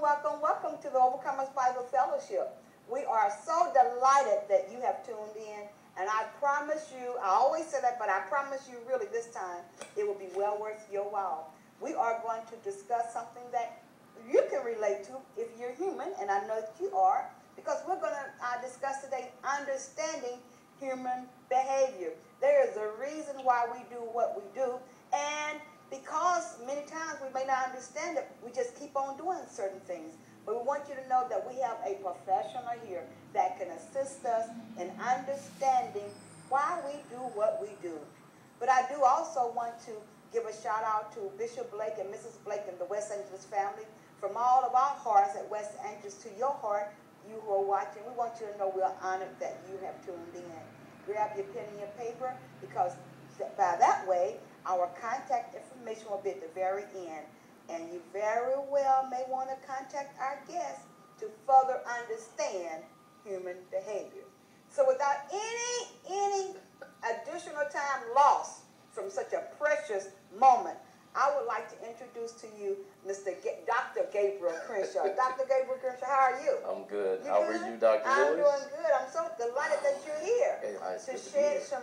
welcome to the Overcomers Bible Fellowship. We are so delighted that you have tuned in, and I promise you, I always say that, but I promise you really this time, it will be well worth your while. We are going to discuss something that you can relate to if you're human, and I know that you are, because we're going to discuss today understanding human behavior. There is a reason why we do what we do, and because many times we may not understand it, we just keep on doing certain things. But we want you to know that we have a professional here that can assist us in understanding why we do what we do. But I do also want to give a shout out to Bishop Blake and Mrs. Blake and the West Angeles family. From all of our hearts at West Angeles to your heart, you who are watching, we want you to know we're honored that you have tuned in. Grab your pen and your paper, because by that way, our contact information will be at the very end. And you very well may want to contact our guests to further understand human behavior. So without any additional time lost from such a precious moment, I would like to introduce to you Dr. Gabriel Crenshaw. Dr. Gabriel Crenshaw, how are you? I'm good. You How good? are you, Dr. I'm Lewis? doing good. I'm so delighted that you're here to shed some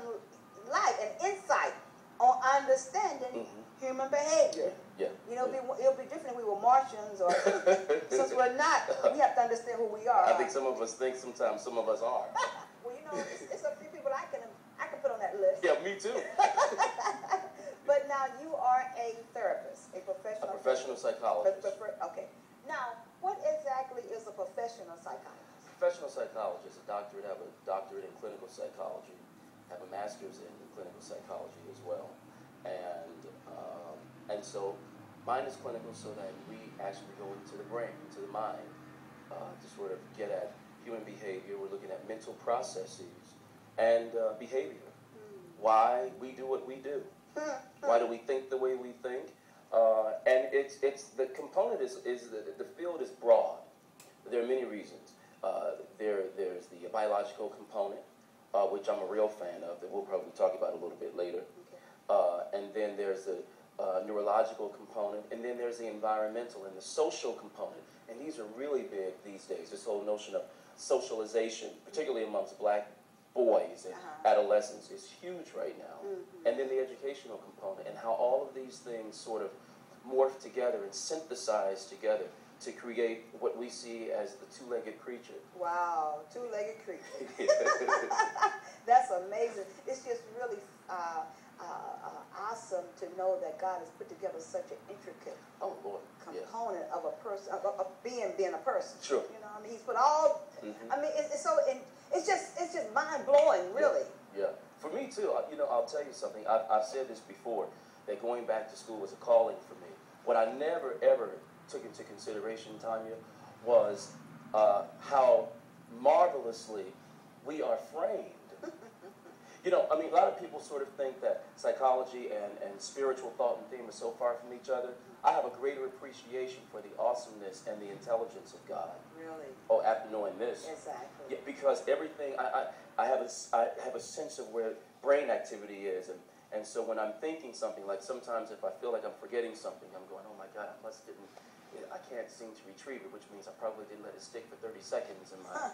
light and insight on understanding human behavior. Yeah. You know, it'll be different if we were Martians, or since we're not, we have to understand who we are. I think some of us think sometimes some of us are. Well, you know, it's a few people I can put on that list. Yeah, me too. But now you are a therapist, a professional psychologist. Okay. Now, what exactly is a professional psychologist? Professional psychologist, have a doctorate in clinical psychology, have a master's in clinical psychology as well. And so mine is clinical, so that we actually go into the brain, into the mind, to sort of get at human behavior. We're looking at mental processes and behavior. Why we do what we do. Why do we think the way we think? And it's the component is the field is broad. There are many reasons. There's the biological component, which I'm a real fan of, that we'll probably talk about a little bit later. Okay. And then there's the neurological component, and then there's the environmental and the social component. And these are really big these days, this whole notion of socialization, particularly amongst black boys and adolescents, is huge right now. And then the educational component, and how all of these things sort of morph together and synthesize together to create what we see as the two-legged creature. Wow, two-legged creature. That's amazing. It's just really awesome to know that God has put together such an intricate component of a person, of being a person. Sure. You know, I mean, He's put all. I mean, it's just mind blowing, really. Yeah. For me too. You know, I'll tell you something. I've said this before, that going back to school was a calling for me. What I never ever took into consideration, Tonya, was how marvelously we are framed. You know, I mean, a lot of people sort of think that psychology and spiritual thought and theme are so far from each other. I have a greater appreciation for the awesomeness and the intelligence of God. Really? Oh, after knowing this. Exactly. Yeah, because everything, I have a sense of where brain activity is, and so when I'm thinking something, like sometimes if I feel like I'm forgetting something, I'm going, oh my God, I can't seem to retrieve it, which means I probably didn't let it stick for 30 seconds in my,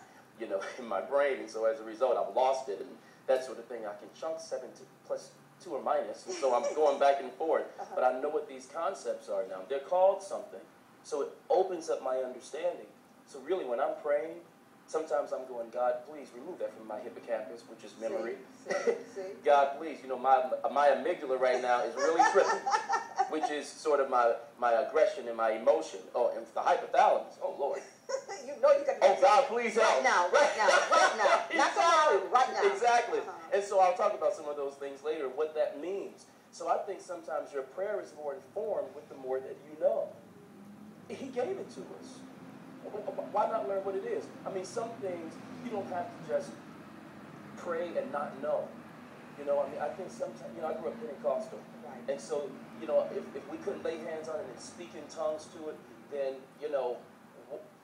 in my brain, and so as a result, I've lost it, and that sort of thing. I can chunk 7 plus 2 or minus, and so I'm going back and forth. But I know what these concepts are now. They're called something. So it opens up my understanding. So really, when I'm praying, sometimes I'm going, God, please remove that from my hippocampus, which is memory. See? God, please, my amygdala right now is really tripping, which is sort of my aggression and my emotion. Oh, and the hypothalamus. Oh, Lord. You know you can. Oh, God, please help. Right now. Exactly. Not tomorrow, right now. Exactly. And so I'll talk about some of those things later, what that means. So I think sometimes your prayer is more informed with the more that you know. He gave it to us. Why not learn what it is? I mean, some things you don't have to just pray and not know. You know, I mean, I think sometimes, I grew up Pentecostal. Right. And so, if we couldn't lay hands on it and speak in tongues to it, then,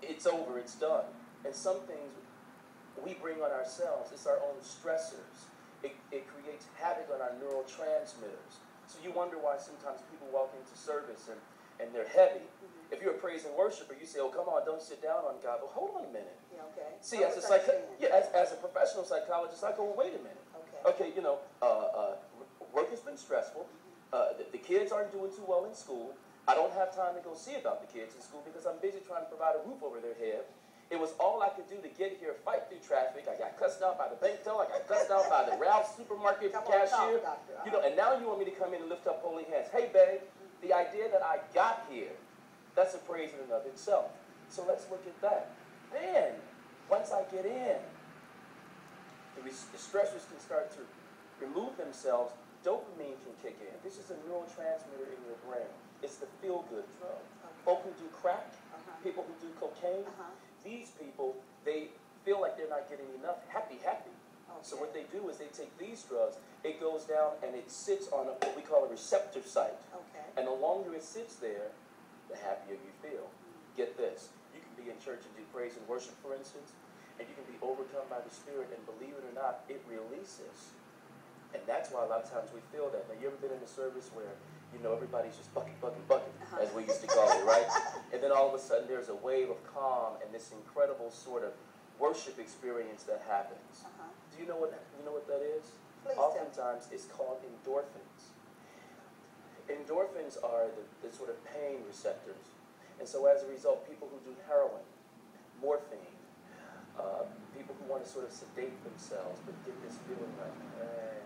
it's over, it's done. And some things we bring on ourselves, it's our own stressors. It creates havoc on our neurotransmitters. So you wonder why sometimes people walk into service and they're heavy. If you're a praise and worshiper, you say, "Oh, come on, don't sit down on God." Well, hold on a minute. Yeah, okay. See, as a professional psychologist, I go, well, wait a minute. Okay, work has been stressful. The kids aren't doing too well in school. I don't have time to go see about the kids in school because I'm busy trying to provide a roof over their head. It was all I could do to get here, fight through traffic. I got cussed out by the bank teller. I got cussed out by the Ralph's supermarket cashier. And now you want me to come in and lift up holy hands. Hey, babe, the idea that I got here, that's a praise in and of itself. So let's look at that. Then, once I get in, the stressors can start to remove themselves. Dopamine can kick in. This is a neurotransmitter in your brain. It's the feel-good drug. Folk who do crack, people who do cocaine, these people, they feel like they're not getting enough. Happy. So what they do is they take these drugs, it goes down and it sits on what we call a receptor site. And the longer it sits there, the happier you feel. Get this. You can be in church and do praise and worship, for instance, and you can be overcome by the Spirit, and believe it or not, it releases. And that's why a lot of times we feel that. Now, you ever been in a service where, everybody's just bucket, as we used to call it, right? And then all of a sudden there's a wave of calm and this incredible sort of worship experience that happens. Do you know what that is? Please Oftentimes it's called endorphins. Endorphins are the sort of pain receptors. And so as a result, people who do heroin, morphine, people who want to sort of sedate themselves but get this feeling like, hey.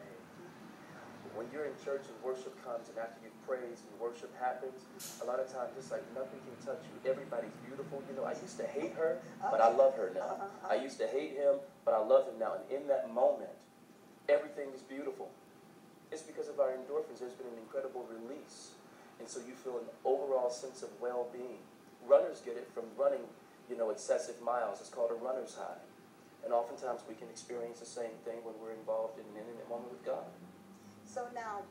When you're in church and worship comes and after you've praised and worship happens, a lot of times it's like nothing can touch you. Everybody's beautiful. I used to hate her, but I love her now. I used to hate him, but I love him now. And in that moment, everything is beautiful. It's because of our endorphins. There's been an incredible release. And so you feel an overall sense of well-being. Runners get it from running, excessive miles. It's called a runner's high. And oftentimes we can experience the same thing when we're involved in an intimate moment with God. So now,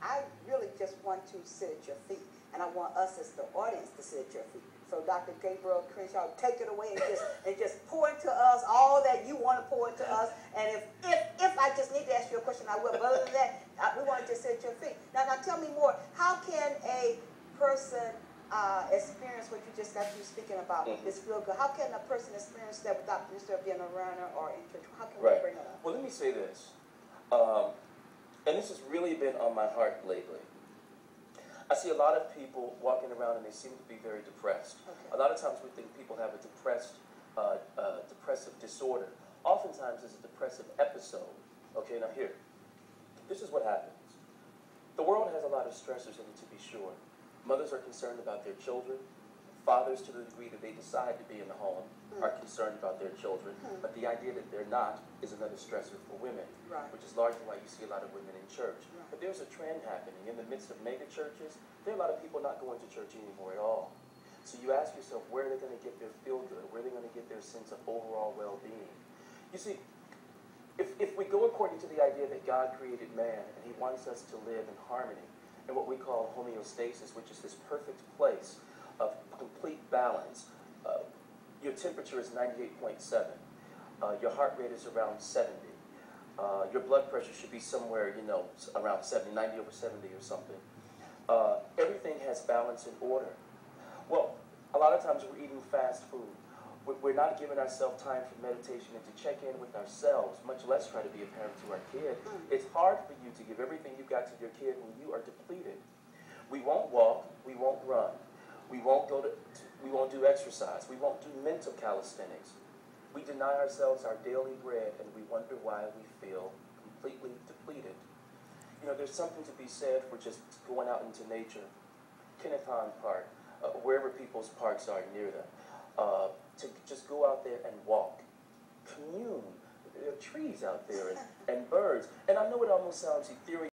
I really just want to sit at your feet, and I want us as the audience to sit at your feet. So Dr. Gabriel Crenshaw, take it away and just pour into us all that you want to pour into us. And if I just need to ask you a question, I will. But other than that, we want to just sit at your feet. Now tell me more. How can a person experience what you just got through speaking about? This feel good. How can a person experience that without necessarily being a runner or in church? How can we bring it up? Well, let me say this. And this has really been on my heart lately. I see a lot of people walking around and they seem to be very depressed. A lot of times we think people have a depressive disorder. Oftentimes it's a depressive episode. Okay, now here. This is what happens. The world has a lot of stressors in it, to be sure. Mothers are concerned about their children. Fathers, to the degree that they decide to be in the home, are concerned about their children. But the idea that they're not is another stressor for women, which is largely why you see a lot of women in church. But there's a trend happening. In the midst of mega churches, there are a lot of people not going to church anymore at all. So you ask yourself, where are they going to get their feel-good? Where are they going to get their sense of overall well-being? You see, if we go according to the idea that God created man and he wants us to live in harmony, in what we call homeostasis, which is this perfect place of complete balance. Your temperature is 98.7. Your heart rate is around 70. Your blood pressure should be somewhere, around 70, 90 over 70 or something. Everything has balance and order. Well, a lot of times we're eating fast food. We're not giving ourselves time for meditation and to check in with ourselves, much less try to be a parent to our kid. It's hard for you to give everything you've got to your kid when you are depleted. We won't walk. We won't run. We won't do exercise. We won't do mental calisthenics. We deny ourselves our daily bread, and we wonder why we feel completely depleted. There's something to be said for just going out into nature, Kennethon Park, wherever people's parks are near them, to just go out there and walk, commune. There are trees out there and birds. And I know it almost sounds ethereal.